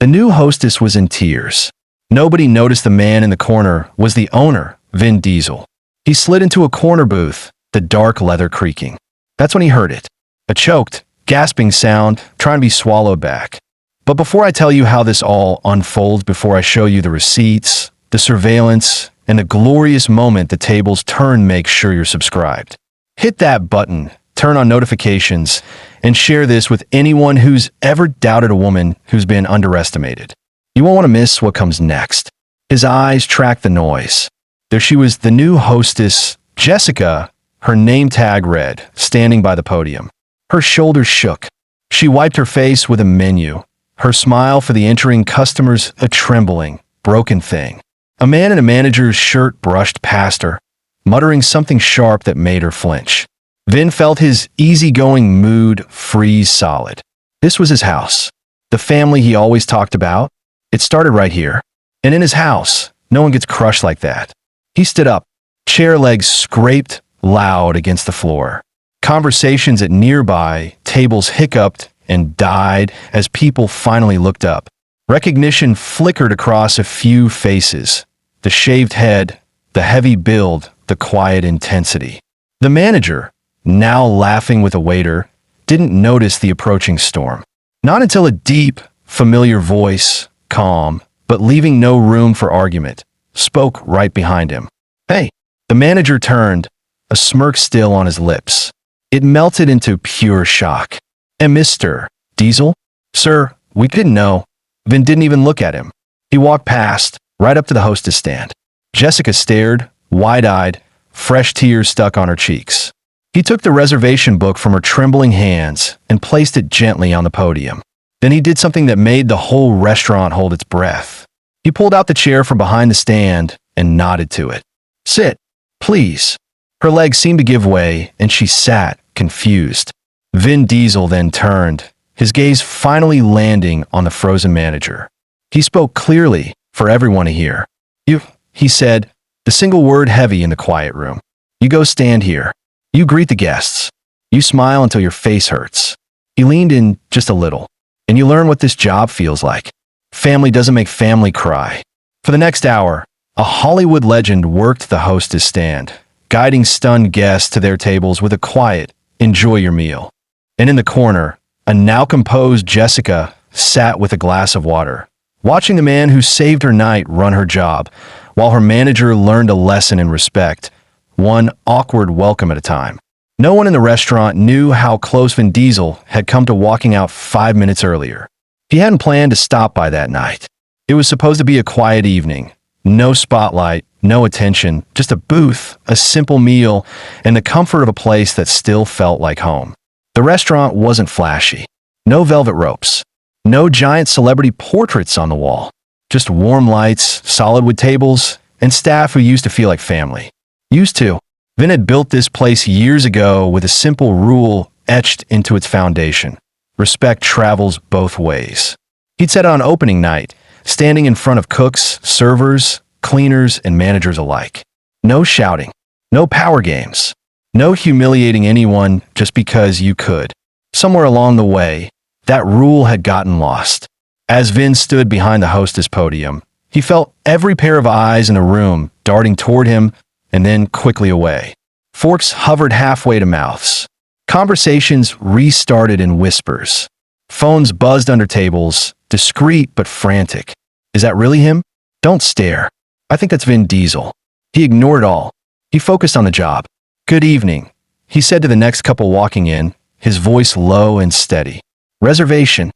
The new hostess was in tears. Nobody noticed the man in the corner was the owner, Vin Diesel. He slid into a corner booth, the dark leather creaking. That's when he heard it. A choked, gasping sound, trying to be swallowed back. But before I tell you how this all unfolds, before I show you the receipts, the surveillance, and the glorious moment the tables turn, make sure you're subscribed. Hit that button, turn on notifications, and share this with anyone who's ever doubted a woman who's been underestimated. You won't want to miss what comes next. His eyes tracked the noise. There she was, the new hostess, Jessica, her name tag read, standing by the podium. Her shoulders shook. She wiped her face with a menu, her smile for the entering customers a trembling, broken thing. A man in a manager's shirt brushed past her, muttering something sharp that made her flinch. Vin felt his easygoing mood freeze solid. This was his house. The family he always talked about. It started right here. And in his house, no one gets crushed like that. He stood up. Chair legs scraped loud against the floor. Conversations at nearby tables hiccuped and died as people finally looked up. Recognition flickered across a few faces. The shaved head, the heavy build, the quiet intensity. The manager, now laughing with a waiter, didn't notice the approaching storm. Not until a deep, familiar voice, calm, but leaving no room for argument, spoke right behind him. "Hey." The manager turned, a smirk still on his lips. It melted into pure shock. "And Mr. Diesel? Sir, we didn't know." Vin didn't even look at him. He walked past, right up to the hostess stand. Jessica stared, wide-eyed, fresh tears stuck on her cheeks. He took the reservation book from her trembling hands and placed it gently on the podium. Then he did something that made the whole restaurant hold its breath. He pulled out the chair from behind the stand and nodded to it. "Sit, please." Her legs seemed to give way, and she sat, confused. Vin Diesel then turned, his gaze finally landing on the frozen manager. He spoke clearly, for everyone to hear. "You," he said, the single word heavy in the quiet room. "You go stand here. You greet the guests. You smile until your face hurts." He leaned in just a little. "And you learn what this job feels like. Family doesn't make family cry." For the next hour, a Hollywood legend worked the hostess stand, guiding stunned guests to their tables with a quiet, "Enjoy your meal." And in the corner, a now composed Jessica sat with a glass of water, watching the man who saved her night run her job, while her manager learned a lesson in respect, one awkward welcome at a time. No one in the restaurant knew how close Vin Diesel had come to walking out 5 minutes earlier. He hadn't planned to stop by that night. It was supposed to be a quiet evening. No spotlight, no attention, just a booth, a simple meal, and the comfort of a place that still felt like home. The restaurant wasn't flashy. No velvet ropes. No giant celebrity portraits on the wall. Just warm lights, solid wood tables, and staff who used to feel like family. Used to. Vin had built this place years ago with a simple rule etched into its foundation. Respect travels both ways. He'd said it on opening night, standing in front of cooks, servers, cleaners, and managers alike. No shouting. No power games. No humiliating anyone just because you could. Somewhere along the way, that rule had gotten lost. As Vin stood behind the hostess podium, he felt every pair of eyes in the room darting toward him and then quickly away. Forks hovered halfway to mouths. Conversations restarted in whispers. Phones buzzed under tables, discreet but frantic. "Is that really him? Don't stare. I think that's Vin Diesel." He ignored it all. He focused on the job. "Good evening," he said to the next couple walking in, his voice low and steady. "Reservation."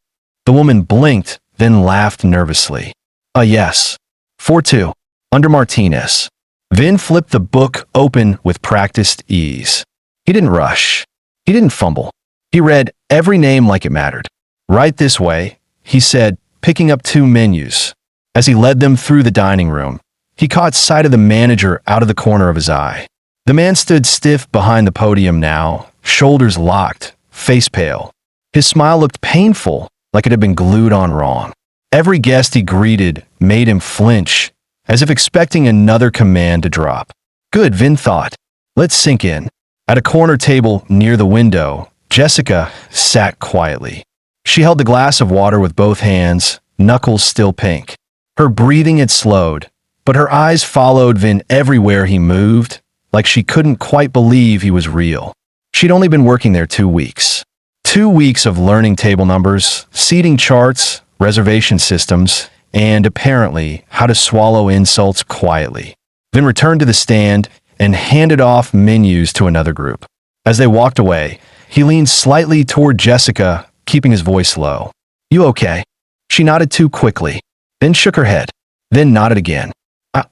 The woman blinked, then laughed nervously. Yes. 4-2. Under Martinez." Vin flipped the book open with practiced ease. He didn't rush. He didn't fumble. He read every name like it mattered. "Right this way," he said, picking up 2 menus. As he led them through the dining room, he caught sight of the manager out of the corner of his eye. The man stood stiff behind the podium now, shoulders locked, face pale. His smile looked painful, like it had been glued on wrong. Every guest he greeted made him flinch, as if expecting another command to drop. Good, Vin thought. Let's sink in. At a corner table near the window, Jessica sat quietly. She held the glass of water with both hands, knuckles still pink. Her breathing had slowed, but her eyes followed Vin everywhere he moved, like she couldn't quite believe he was real. She'd only been working there 2 weeks. 2 weeks of learning table numbers, seating charts, reservation systems, and apparently how to swallow insults quietly. Vin returned to the stand and handed off menus to another group. As they walked away, he leaned slightly toward Jessica, keeping his voice low. "You okay?" She nodded too quickly, then shook her head, then nodded again.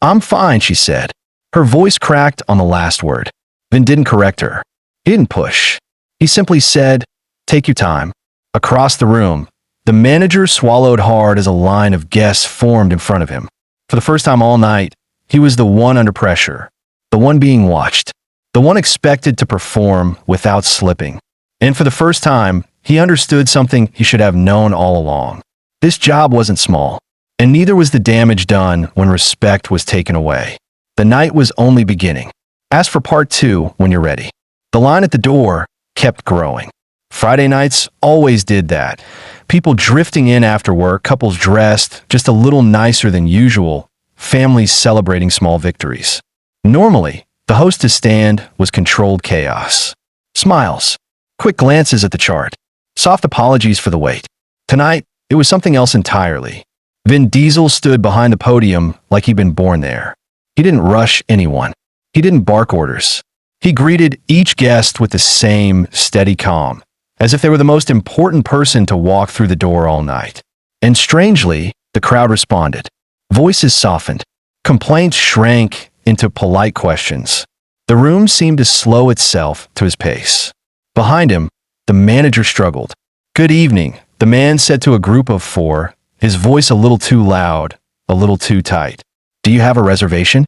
I'm fine," she said. Her voice cracked on the last word. Vin didn't correct her. He didn't push. He simply said, "Take your time." Across the room, the manager swallowed hard as a line of guests formed in front of him. For the first time all night, he was the one under pressure, the one being watched, the one expected to perform without slipping. And for the first time, he understood something he should have known all along. This job wasn't small, and neither was the damage done when respect was taken away. The night was only beginning. Ask for part 2 when you're ready. The line at the door kept growing. Friday nights always did that. People drifting in after work, couples dressed just a little nicer than usual, families celebrating small victories. Normally, the hostess stand was controlled chaos. Smiles, quick glances at the chart, soft apologies for the wait. Tonight, it was something else entirely. Vin Diesel stood behind the podium like he'd been born there. He didn't rush anyone. He didn't bark orders. He greeted each guest with the same steady calm, as if they were the most important person to walk through the door all night. And strangely, the crowd responded. Voices softened. Complaints shrank into polite questions. The room seemed to slow itself to his pace. Behind him, the manager struggled. "Good evening," the man said to a group of 4, his voice a little too loud, a little too tight. "Do you have a reservation?"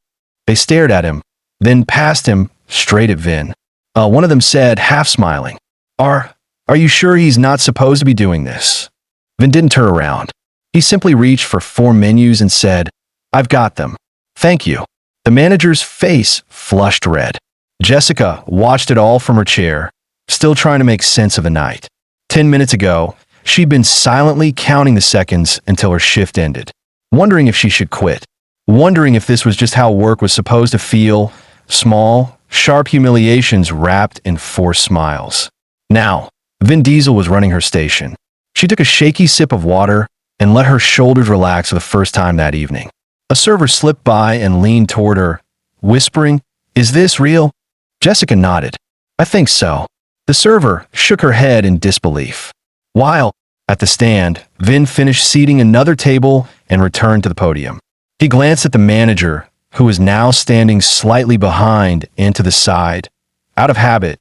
They stared at him, then passed him straight at Vin. One of them said, half smiling, Are you sure he's not supposed to be doing this?" Vin didn't turn around. He simply reached for 4 menus and said, "I've got them. Thank you." The manager's face flushed red. Jessica watched it all from her chair, still trying to make sense of the night. 10 minutes ago, she'd been silently counting the seconds until her shift ended, wondering if she should quit, wondering if this was just how work was supposed to feel, small, sharp humiliations wrapped in forced smiles. Now, Vin Diesel was running her station. She took a shaky sip of water and let her shoulders relax for the first time that evening. A server slipped by and leaned toward her, whispering, "Is this real?" Jessica nodded. "I think so." The server shook her head in disbelief. While, at the stand, Vin finished seating another table and returned to the podium. He glanced at the manager, who was now standing slightly behind and to the side, out of habit,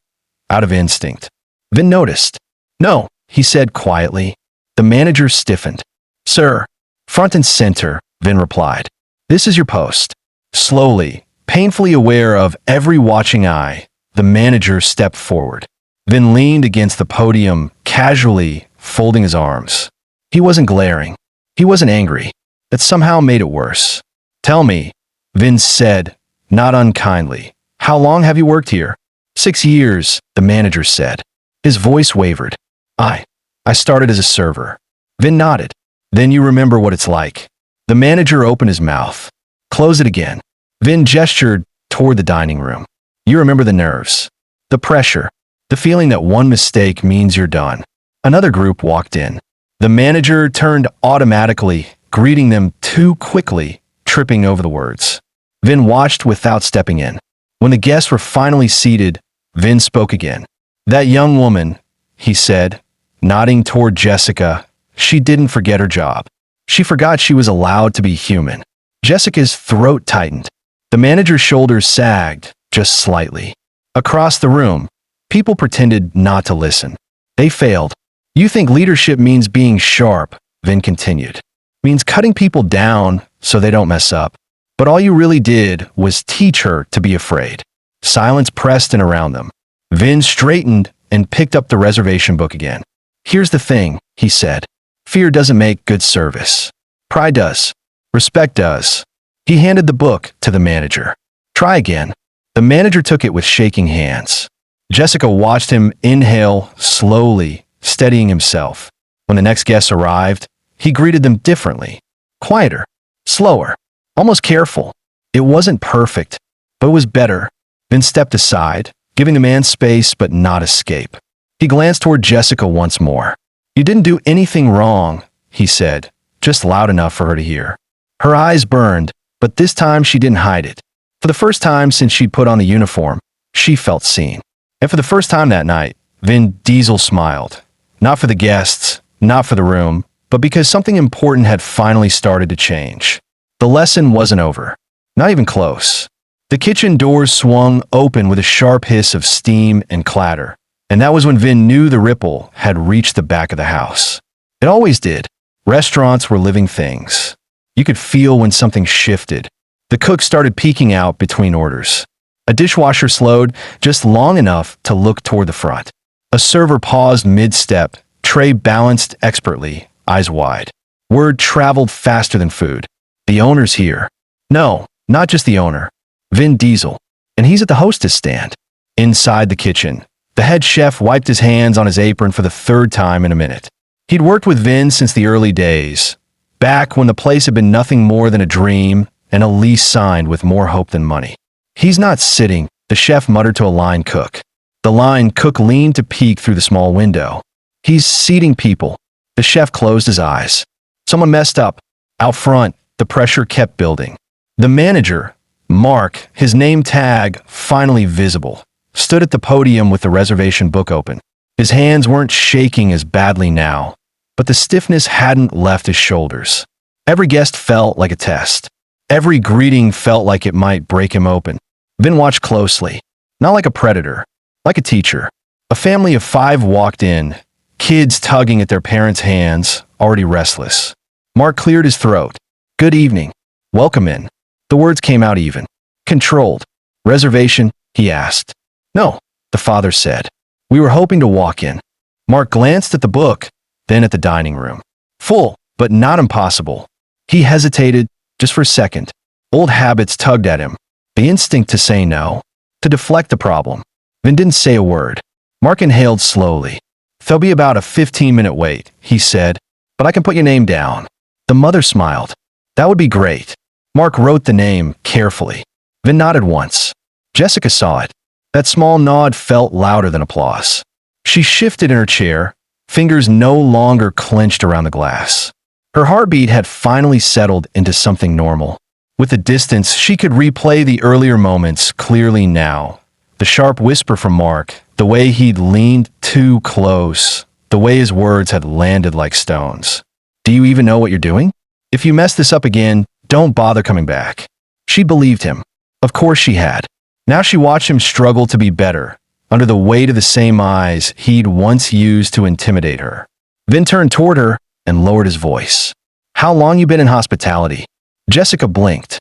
out of instinct. Vin noticed. "No," he said quietly. The manager stiffened. "Sir." "Front and center," Vin replied. "This is your post." Slowly, painfully aware of every watching eye, the manager stepped forward. Vin leaned against the podium, casually folding his arms. He wasn't glaring. He wasn't angry. That somehow made it worse. "Tell me," Vin said, not unkindly, "how long have you worked here?" 6 years, the manager said. His voice wavered. I started as a server." Vin nodded. "Then you remember what it's like." The manager opened his mouth. "Close it again." Vin gestured toward the dining room. "You remember the nerves, the pressure, the feeling that one mistake means you're done." Another group walked in. The manager turned automatically, greeting them too quickly, tripping over the words. Vin watched without stepping in. When the guests were finally seated, Vin spoke again. "That young woman," he said, nodding toward Jessica, "she didn't forget her job. She forgot she was allowed to be human." Jessica's throat tightened. The manager's shoulders sagged, just slightly. Across the room, people pretended not to listen. They failed. "You think leadership means being sharp," Vin continued. "Means cutting people down so they don't mess up. But all you really did was teach her to be afraid." Silence pressed in around them. Vin straightened and picked up the reservation book again. "Here's the thing," he said. "Fear doesn't make good service. Pride does. Respect does." He handed the book to the manager. "Try again." The manager took it with shaking hands. Jessica watched him inhale slowly, steadying himself. When the next guest arrived, he greeted them differently. Quieter, slower, almost careful. It wasn't perfect, but it was better. Vin stepped aside, giving the man space but not escape. He glanced toward Jessica once more. "You didn't do anything wrong," he said, just loud enough for her to hear. Her eyes burned, but this time she didn't hide it. For the first time since she'd put on the uniform, she felt seen. And for the first time that night, Vin Diesel smiled. Not for the guests, not for the room, but because something important had finally started to change. The lesson wasn't over. Not even close. The kitchen doors swung open with a sharp hiss of steam and clatter, and that was when Vin knew the ripple had reached the back of the house. It always did. Restaurants were living things. You could feel when something shifted. The cook started peeking out between orders. A dishwasher slowed just long enough to look toward the front. A server paused mid-step, tray balanced expertly, eyes wide. Word traveled faster than food. "The owner's here." No, not just the owner. Vin Diesel. And he's at the Hostess stand. Inside the kitchen, the head chef wiped his hands on his apron for the third time in a minute. He'd worked with Vin since the early days, back when the place had been nothing more than a dream and a lease signed with more hope than money. "He's not sitting," the chef muttered to a line cook. The line cook leaned to peek through the small window. "He's seating people." The chef closed his eyes. Someone messed up. Out front, the pressure kept building. The manager, Mark, his name tag finally visible, stood at the podium with the reservation book open. His hands weren't shaking as badly now, but the stiffness hadn't left his shoulders. Every guest felt like a test. Every greeting felt like it might break him open. Vin watched closely, not like a predator, like a teacher. A family of 5 walked in, kids tugging at their parents' hands, already restless. Mark cleared his throat. "Good evening. Welcome in." The words came out even. Controlled. "Reservation?" he asked. "No," the father said. "We were hoping to walk in." Mark glanced at the book, then at the dining room. Full, but not impossible. He hesitated, just for a second. Old habits tugged at him. The instinct to say no, to deflect the problem. Vin didn't say a word. Mark inhaled slowly. "There'll be about a 15-minute wait," he said, "but I can put your name down." The mother smiled. "That would be great." Mark wrote the name carefully. Vin nodded once. Jessica saw it. That small nod felt louder than applause. She shifted in her chair, fingers no longer clenched around the glass. Her heartbeat had finally settled into something normal. With the distance, she could replay the earlier moments clearly now. The sharp whisper from Mark, the way he'd leaned too close, the way his words had landed like stones. "Do you even know what you're doing? If you mess this up again, don't bother coming back." She believed him. Of course she had. Now she watched him struggle to be better, under the weight of the same eyes he'd once used to intimidate her. Vin turned toward her and lowered his voice. "How long you been in hospitality?" Jessica blinked.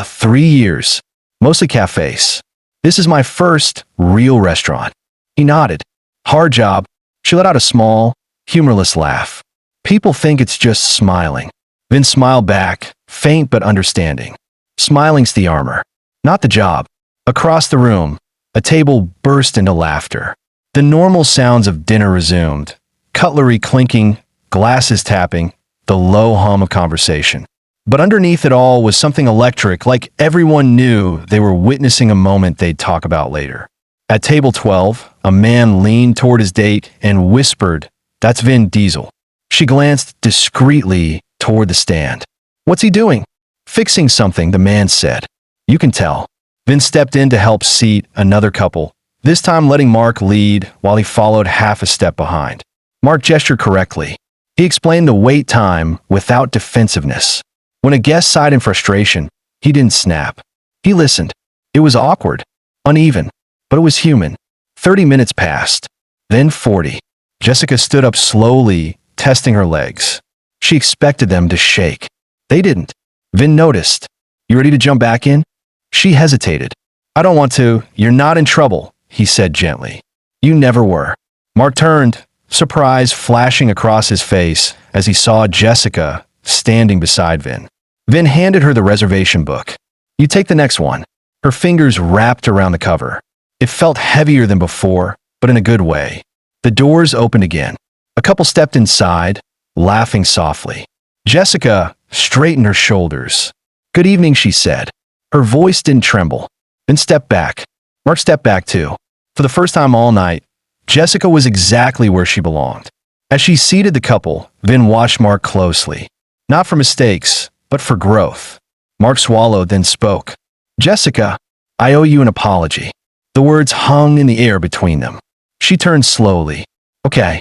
3 years. Mostly cafes. This is my first real restaurant." He nodded. "Hard job." She let out a small, humorless laugh. "People think it's just smiling." Vin smiled back, faint but understanding. "Smiling's the armor, not the job." Across the room, a table burst into laughter. The normal sounds of dinner resumed. Cutlery clinking, glasses tapping, the low hum of conversation. But underneath it all was something electric, like everyone knew they were witnessing a moment they'd talk about later. At table 12, a man leaned toward his date and whispered, "That's Vin Diesel." She glanced discreetly toward the stand. "What's he doing?" "Fixing something," the man said. "You can tell." Vin stepped in to help seat another couple, this time letting Mark lead while he followed half a step behind. Mark gestured correctly. He explained the wait time without defensiveness. When a guest sighed in frustration, he didn't snap. He listened. It was awkward, uneven, but it was human. 30 minutes passed, then 40. Jessica stood up slowly, testing her legs. She expected them to shake. They didn't. Vin noticed. "You ready to jump back in?" She hesitated. "I don't want to. You're not in trouble," he said gently. "You never were." Mark turned, surprise flashing across his face as he saw Jessica standing beside Vin. Vin handed her the reservation book. "You take the next one." Her fingers wrapped around the cover. It felt heavier than before, but in a good way. The doors opened again. A couple stepped inside, laughing softly. Jessica straightened her shoulders. "Good evening," she said. Her voice didn't tremble. Then stepped back. Mark stepped back too. For the first time all night, Jessica was exactly where she belonged. As she seated the couple, Vin watched Mark closely. Not for mistakes, but for growth. Mark swallowed, then spoke. "Jessica, I owe you an apology." The words hung in the air between them. She turned slowly. "Okay.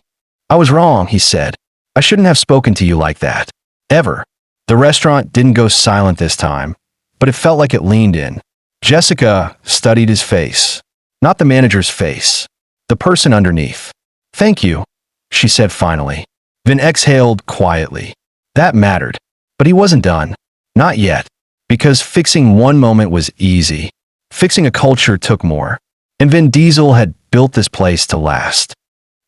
I was wrong," he said. "I shouldn't have spoken to you like that. Ever." The restaurant didn't go silent this time, but it felt like it leaned in. Jessica studied his face. Not the manager's face. The person underneath. "Thank you," she said finally. Vin exhaled quietly. That mattered. But he wasn't done. Not yet. Because fixing one moment was easy. Fixing a culture took more. And Vin Diesel had built this place to last.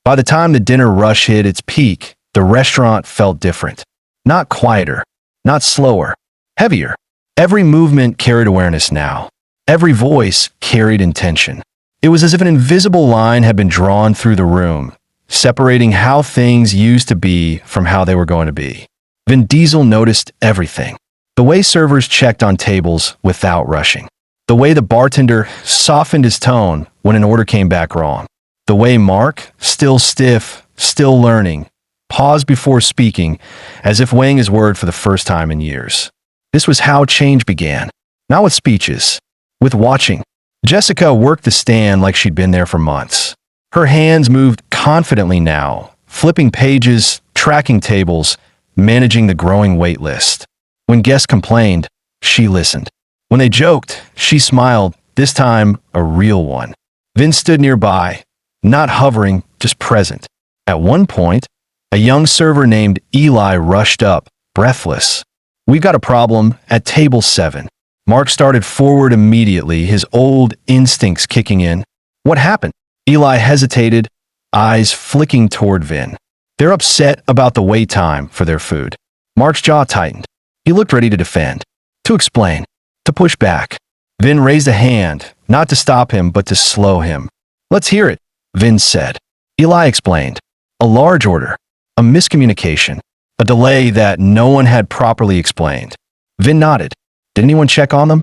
By the time the dinner rush hit its peak, the restaurant felt different. Not quieter. Not slower. Heavier. Every movement carried awareness now. Every voice carried intention. It was as if an invisible line had been drawn through the room, separating how things used to be from how they were going to be. Vin Diesel noticed everything. The way servers checked on tables without rushing. The way the bartender softened his tone when an order came back wrong. The way Mark, still stiff, still learning, paused before speaking, as if weighing his word for the first time in years. This was how change began. Not with speeches. With watching. Jessica worked the stand like she'd been there for months. Her hands moved confidently now, flipping pages, tracking tables, managing the growing wait list. When guests complained, she listened. When they joked, she smiled, this time a real one. Vin stood nearby, not hovering, just present. At one point, a young server named Eli rushed up, breathless. "We've got a problem at table 7. Mark started forward immediately, his old instincts kicking in. "What happened?" Eli hesitated, eyes flicking toward Vin. "They're upset about the wait time for their food." Mark's jaw tightened. He looked ready to defend, to explain, to push back. Vin raised a hand, not to stop him, but to slow him. "Let's hear it," Vin said. Eli explained. A large order, a miscommunication, a delay that no one had properly explained. Vin nodded. "Did anyone check on them?"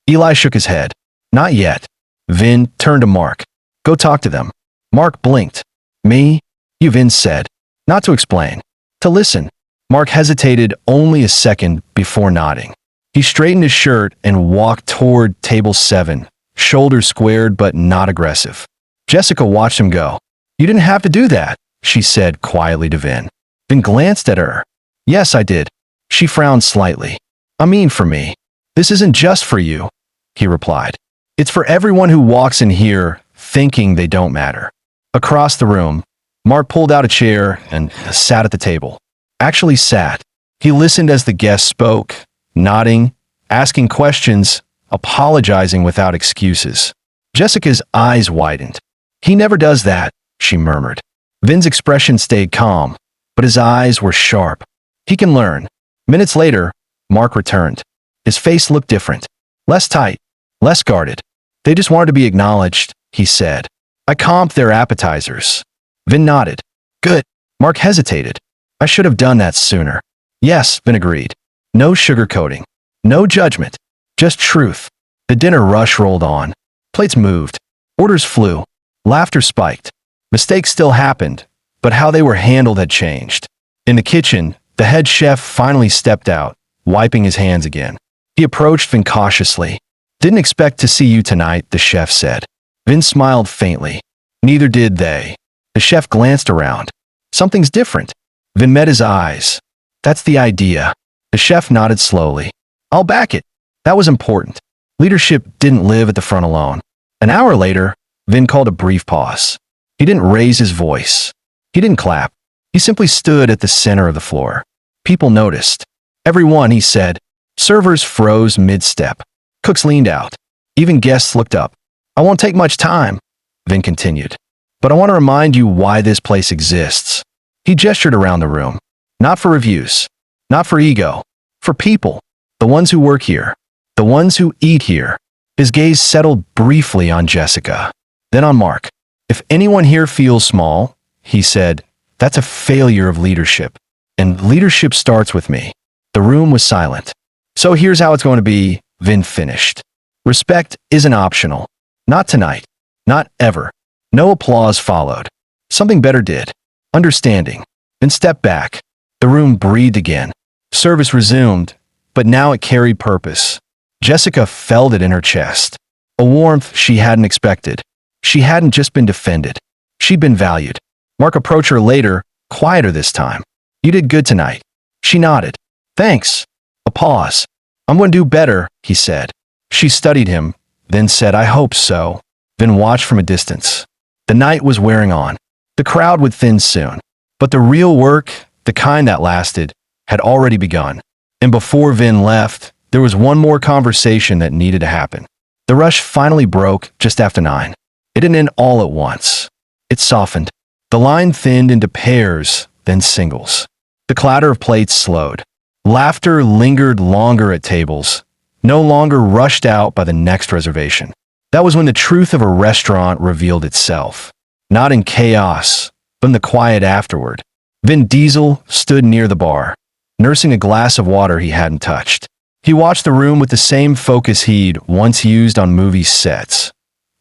Eli shook his head. "Not yet." Vin turned to Mark. "Go talk to them." Mark blinked. "Me?" You, Vin said. Not to explain. To listen. Mark hesitated only a second before nodding. He straightened his shirt and walked toward table 7, shoulders squared but not aggressive. Jessica watched him go. "You didn't have to do that," she said quietly to Vin. Vin glanced at her. "Yes, I did." She frowned slightly. "I mean for me. This isn't just for you," he replied. "It's for everyone who walks in here thinking they don't matter." Across the room, Mark pulled out a chair and sat at the table. Actually sat. He listened as the guests spoke, nodding, asking questions, apologizing without excuses. Jessica's eyes widened. "He never does that," she murmured. Vin's expression stayed calm, but his eyes were sharp. "He can learn." Minutes later, Mark returned. His face looked different. Less tight, less guarded. "They just wanted to be acknowledged," he said. "I comped their appetizers." Vin nodded. "Good." Mark hesitated. "I should have done that sooner." "Yes," Vin agreed. No sugarcoating. No judgment. Just truth. The dinner rush rolled on. Plates moved. Orders flew. Laughter spiked. Mistakes still happened, but how they were handled had changed. In the kitchen, the head chef finally stepped out, wiping his hands again. He approached Vin cautiously. "Didn't expect to see you tonight," the chef said. Vin smiled faintly. Neither did they. The chef glanced around. "Something's different." Vin met his eyes. "That's the idea." The chef nodded slowly. "I'll back it." That was important. Leadership didn't live at the front alone. An hour later, Vin called a brief pause. He didn't raise his voice. He didn't clap. He simply stood at the center of the floor. People noticed. "Everyone," he said. Servers froze mid-step. Cooks leaned out. Even guests looked up. "I won't take much time," Vin continued. "But I want to remind you why this place exists." He gestured around the room. "Not for reviews. Not for ego. For people. The ones who work here. The ones who eat here." His gaze settled briefly on Jessica. Then on Mark. "If anyone here feels small," he said, "that's a failure of leadership. And leadership starts with me." The room was silent. So here's how it's going to be, Vin finished. Respect isn't optional. Not tonight. Not ever. No applause followed. Something better did. Understanding. Vin stepped back. The room breathed again. Service resumed, but now it carried purpose. Jessica felt it in her chest. A warmth she hadn't expected. She hadn't just been defended. She'd been valued. Mark approached her later, quieter this time. You did good tonight. She nodded. Thanks. A pause. I'm going to do better, he said. She studied him, then said, I hope so. Then watched from a distance. The night was wearing on. The crowd would thin soon. But the real work, the kind that lasted, had already begun. And before Vin left, there was one more conversation that needed to happen. The rush finally broke just after 9. It didn't end all at once. It softened. The line thinned into pairs, then singles. The clatter of plates slowed. Laughter lingered longer at tables, no longer rushed out by the next reservation. That was when the truth of a restaurant revealed itself. Not in chaos, but in the quiet afterward. Vin Diesel stood near the bar, nursing a glass of water he hadn't touched. He watched the room with the same focus he'd once used on movie sets.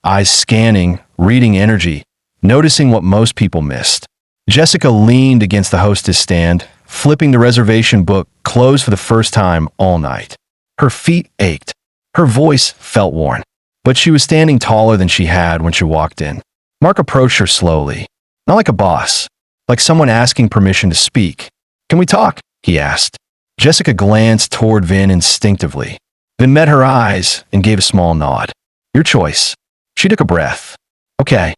Eyes scanning, reading energy, noticing what most people missed. Jessica leaned against the hostess stand, flipping the reservation book closed for the first time all night. Her feet ached. Her voice felt worn. But she was standing taller than she had when she walked in. Mark approached her slowly. Not like a boss, like someone asking permission to speak. Can we talk? He asked. Jessica glanced toward Vin instinctively, then met her eyes and gave a small nod. Your choice. She took a breath. Okay.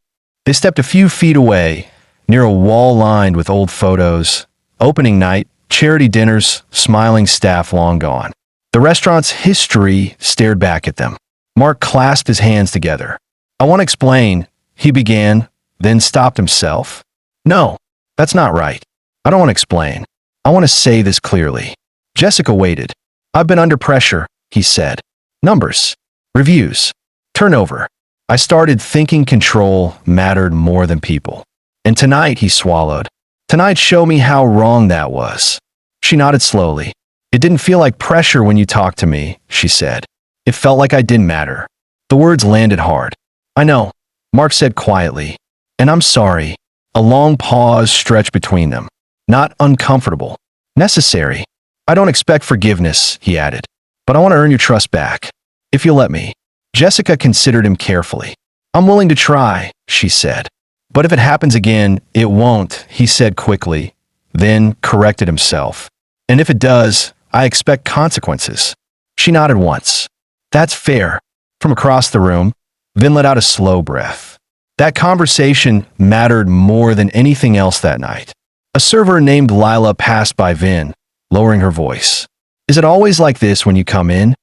They stepped a few feet away, near a wall lined with old photos, opening night, charity dinners, smiling staff long gone. The restaurant's history stared back at them. Mark clasped his hands together. I want to explain, he began, then stopped himself. No, that's not right. I don't want to explain. I want to say this clearly. Jessica waited. I've been under pressure, he said. Numbers. Reviews. Turnover. I started thinking control mattered more than people. And tonight, he swallowed. Tonight showed me how wrong that was. She nodded slowly. It didn't feel like pressure when you talked to me, she said. It felt like I didn't matter. The words landed hard. I know, Mark said quietly. And I'm sorry. A long pause stretched between them. Not uncomfortable. Necessary. I don't expect forgiveness, he added. But I want to earn your trust back. If you'll let me. Jessica considered him carefully. I'm willing to try, she said. But if it happens again, it won't, he said quickly, then corrected himself. And if it does, I expect consequences. She nodded once. That's fair. From across the room, Vin let out a slow breath. That conversation mattered more than anything else that night. A server named Lila passed by Vin, lowering her voice. Is it always like this when you come in?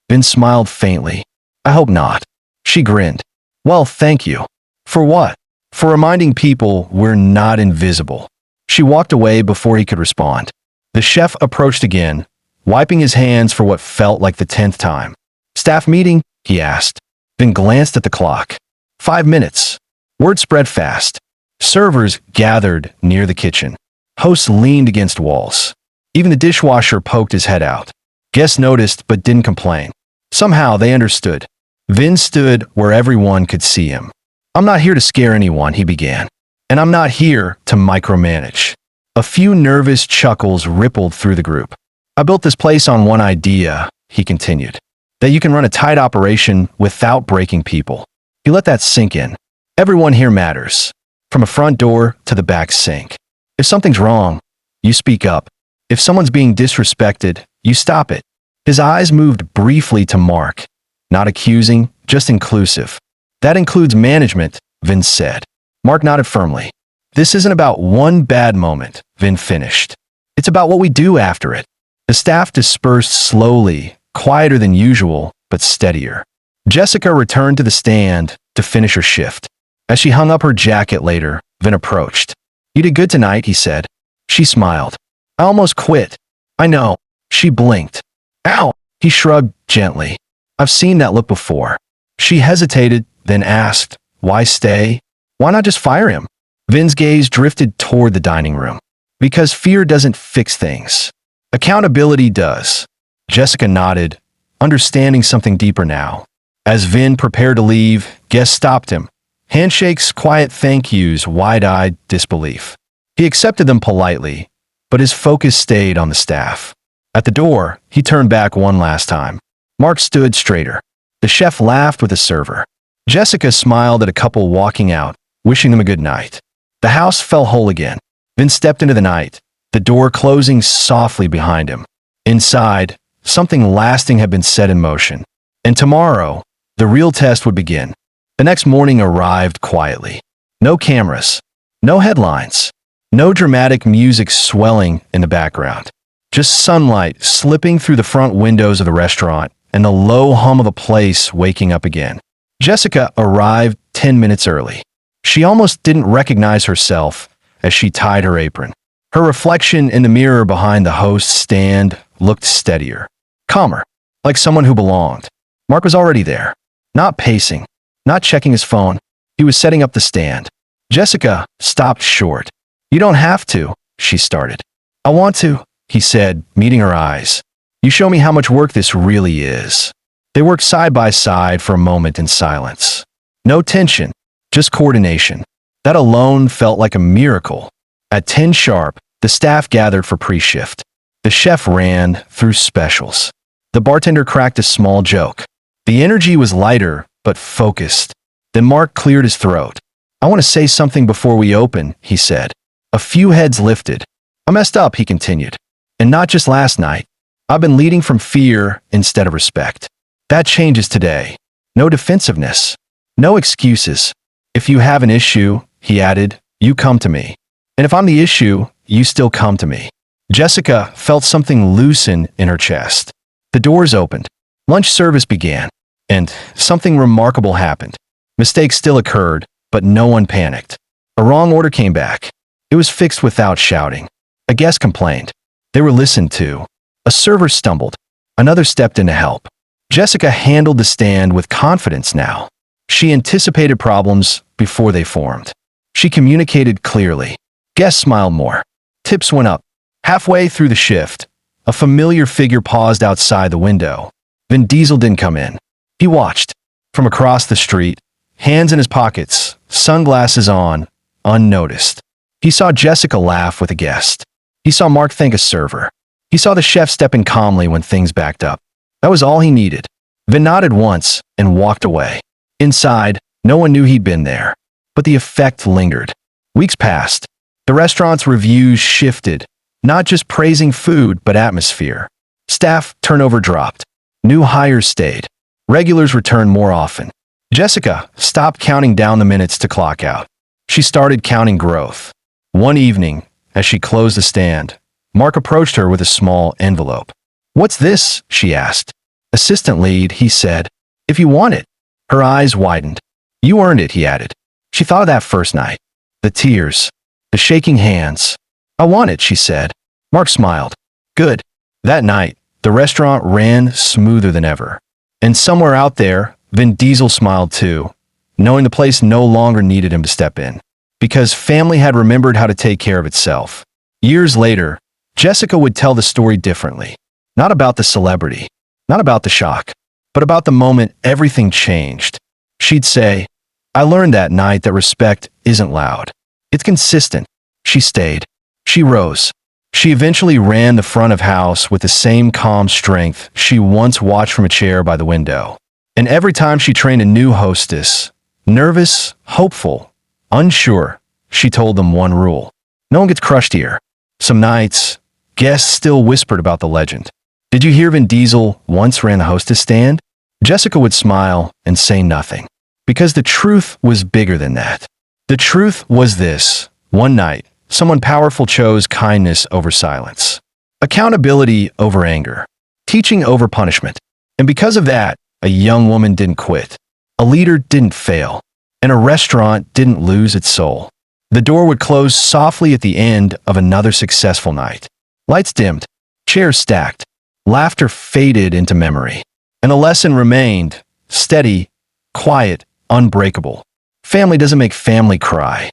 Vin smiled faintly. I hope not. She grinned. Well, thank you. For what? For reminding people we're not invisible. She walked away before he could respond. The chef approached again, wiping his hands for what felt like the 10th time. Staff meeting? He asked, then glanced at the clock. 5 minutes. Word spread fast. Servers gathered near the kitchen. Hosts leaned against walls. Even the dishwasher poked his head out. Guests noticed but didn't complain. Somehow they understood. Vin stood where everyone could see him. I'm not here to scare anyone, he began. And I'm not here to micromanage. A few nervous chuckles rippled through the group. I built this place on one idea, he continued. That you can run a tight operation without breaking people. You let that sink in. Everyone here matters. From a front door to the back sink. If something's wrong, you speak up. If someone's being disrespected, you stop it. His eyes moved briefly to Mark. Not accusing, just inclusive. That includes management, Vin said. Mark nodded firmly. This isn't about one bad moment, Vin finished. It's about what we do after it. The staff dispersed slowly, quieter than usual, but steadier. Jessica returned to the stand to finish her shift. As she hung up her jacket later, Vin approached. You did good tonight, he said. She smiled. I almost quit. I know. She blinked. Ow! He shrugged gently. I've seen that look before. She hesitated, then asked, why stay? Why not just fire him? Vin's gaze drifted toward the dining room. Because fear doesn't fix things. Accountability does. Jessica nodded, understanding something deeper now. As Vin prepared to leave, guests stopped him. Handshakes, quiet thank yous, wide-eyed disbelief. He accepted them politely, but his focus stayed on the staff. At the door, he turned back one last time. Mark stood straighter. The chef laughed with the server. Jessica smiled at a couple walking out, wishing them a good night. The house fell whole again. Vin stepped into the night, the door closing softly behind him. Inside, something lasting had been set in motion. And tomorrow, the real test would begin. The next morning arrived quietly. No cameras, no headlines, no dramatic music swelling in the background. Just sunlight slipping through the front windows of the restaurant and the low hum of the place waking up again. Jessica arrived 10 minutes early. She almost didn't recognize herself as she tied her apron. Her reflection in the mirror behind the host's stand looked steadier, calmer, like someone who belonged. Mark was already there, not pacing, not checking his phone. He was setting up the stand. Jessica stopped short. "You don't have to," she started. "I want to," he said, meeting her eyes. "You show me how much work this really is." They worked side by side for a moment in silence. No tension, just coordination. That alone felt like a miracle. At 10 sharp, the staff gathered for pre-shift. The chef ran through specials. The bartender cracked a small joke. The energy was lighter, but focused. Then Mark cleared his throat. "I want to say something before we open," he said. A few heads lifted. "I messed up," he continued. "And not just last night. I've been leading from fear instead of respect. That changes today. No defensiveness. No excuses. If you have an issue," he added, "you come to me. And if I'm the issue, you still come to me." Jessica felt something loosen in her chest. The doors opened. Lunch service began. And something remarkable happened. Mistakes still occurred, but no one panicked. A wrong order came back. It was fixed without shouting. A guest complained. They were listened to. A server stumbled. Another stepped in to help. Jessica handled the stand with confidence now. She anticipated problems before they formed. She communicated clearly. Guests smiled more. Tips went up. Halfway through the shift, a familiar figure paused outside the window. Vin Diesel didn't come in. He watched. From across the street, hands in his pockets, sunglasses on, unnoticed. He saw Jessica laugh with a guest. He saw Mark thank a server. He saw the chef step in calmly when things backed up. That was all he needed. Vin nodded once and walked away. Inside, no one knew he'd been there. But the effect lingered. Weeks passed. The restaurant's reviews shifted, not just praising food, but atmosphere. Staff turnover dropped. New hires stayed. Regulars returned more often. Jessica stopped counting down the minutes to clock out. She started counting growth. One evening, as she closed the stand, Mark approached her with a small envelope. "What's this?" she asked. "Assistant lead," he said. "If you want it." Her eyes widened. "You earned it," he added. She thought of that first night. The tears. The shaking hands. "I want it," she said. Mark smiled. "Good." That night, the restaurant ran smoother than ever. And somewhere out there, Vin Diesel smiled too, knowing the place no longer needed him to step in. Because family had remembered how to take care of itself. Years later, Jessica would tell the story differently. Not about the celebrity, not about the shock, but about the moment everything changed. She'd say, "I learned that night that respect isn't loud. It's consistent." She stayed. She rose. She eventually ran the front of house with the same calm strength she once watched from a chair by the window. And every time she trained a new hostess, nervous, hopeful, unsure, she told them one rule. No one gets crushed here. Some nights, guests still whispered about the legend. "Did you hear Vin Diesel once ran the hostess stand?" Jessica would smile and say nothing. Because the truth was bigger than that. The truth was this. One night, someone powerful chose kindness over silence. Accountability over anger. Teaching over punishment. And because of that, a young woman didn't quit. A leader didn't fail. And a restaurant didn't lose its soul. The door would close softly at the end of another successful night. Lights dimmed. Chairs stacked. Laughter faded into memory. And the lesson remained, steady, quiet, unbreakable. Family doesn't make family cry.